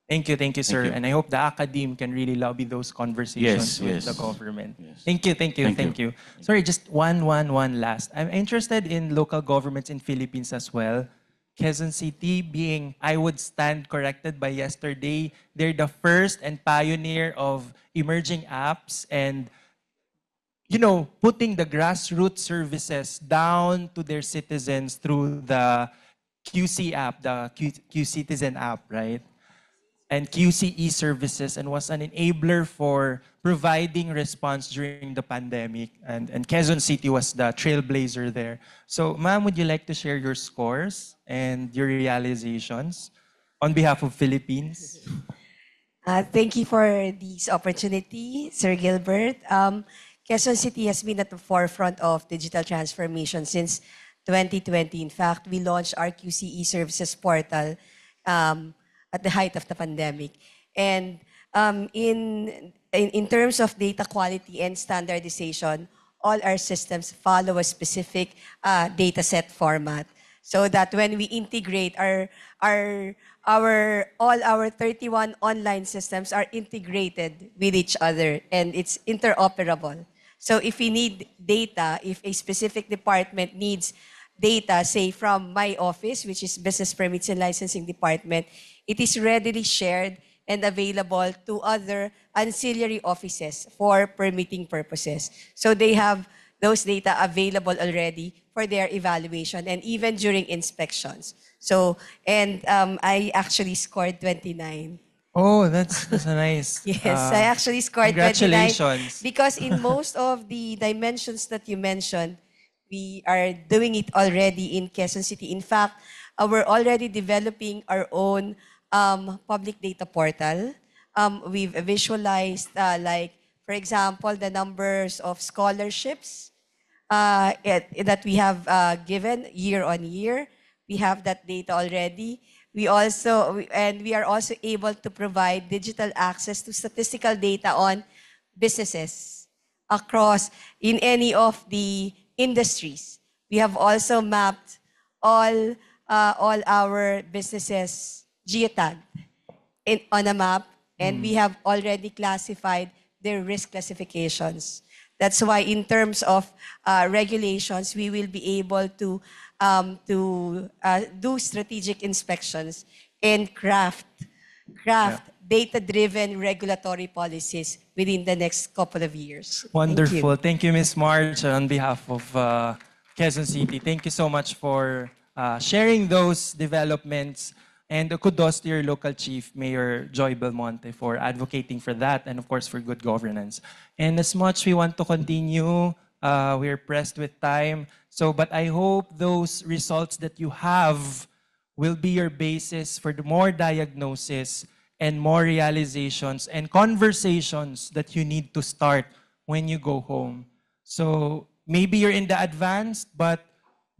Thank you, sir. you. And I hope the academe can really lobby those conversations Yes, with yes. the government. Yes. Thank you. Thank you. Sorry, just one last. I'm interested in local governments in Philippines as well. Quezon City being, I would stand corrected by yesterday, they're the first and pioneer of emerging apps and putting the grassroots services down to their citizens through the QC app, the Q Citizen app, right? and QCE services and was an enabler for providing response during the pandemic. And Quezon City was the trailblazer there. So, ma'am, would you like to share your scores and your realizations on behalf of Philippines? Thank you for this opportunity, Sir Gilbert. Quezon City has been at the forefront of digital transformation since 2020. In fact, we launched our QCE services portal at the height of the pandemic. And in terms of data quality and standardization, all our systems follow a specific data set format, so that when we integrate all our 31 online systems are integrated with each other and it's interoperable. So if we need data, if a specific department needs data, say from my office, which is Business Permits and Licensing Department, it is readily shared and available to other ancillary offices for permitting purposes. So they have those data available already for their evaluation and even during inspections. So, and I actually scored 29. Oh, that's a nice. Yes, I actually scored 29. Congratulations. Because in most of the dimensions that you mentioned, we are doing it already in Quezon City. In fact, we're already developing our own public data portal. We've visualized, like, for example, the numbers of scholarships that we have given year on year. We have that data already. We are also able to provide digital access to statistical data on businesses across in any of the industries. We have also mapped all our businesses geotagged on a map, and we have already classified their risk classifications. That's why in terms of regulations, we will be able to do strategic inspections and craft data-driven regulatory policies within the next couple of years. Wonderful. Thank you, Ms. March, on behalf of Quezon City. Thank you so much for sharing those developments. And kudos to your local chief, Mayor Joy Belmonte, for advocating for that and, of course, for good governance. And as much we want to continue, we're pressed with time. But I hope those results that you have will be your basis for the more diagnosis and more realizations and conversations that you need to start when you go home. So maybe you're in the advanced, but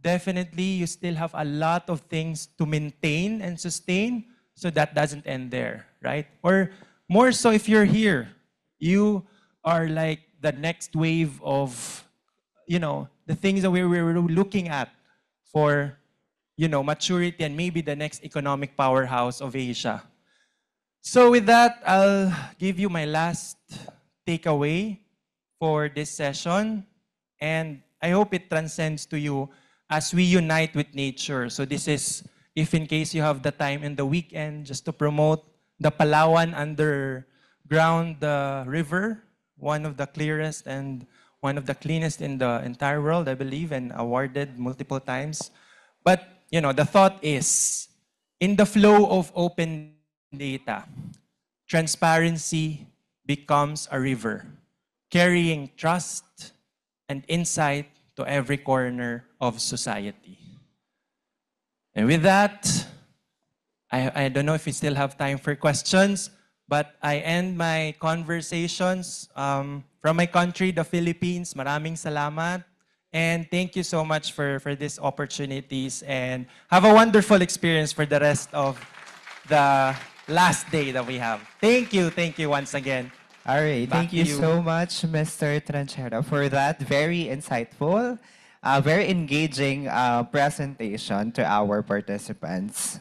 definitely you still have a lot of things to maintain and sustain, so that doesn't end there, right? Or more so, if you're here, you are like the next wave of, the things that we're looking at for, maturity and maybe the next economic powerhouse of Asia. So with that, I'll give you my last takeaway for this session, and I hope it transcends to you as we unite with nature. So this is, if in case you have the time in the weekend, just to promote the Palawan underground river, one of the clearest and one of the cleanest in the entire world, I believe, and awarded multiple times. But, the thought is, in the flow of open data, transparency becomes a river, carrying trust and insight to every corner of society. And with that, I don't know if we still have time for questions, but I end my conversations from my country, the Philippines. Maraming salamat. And thank you so much for these opportunities. And have a wonderful experience for the rest of the last day that we have. Thank you once again. All right. Back Thank to you you. so much, Mr. Tranchero, for that very insightful, very engaging presentation to our participants.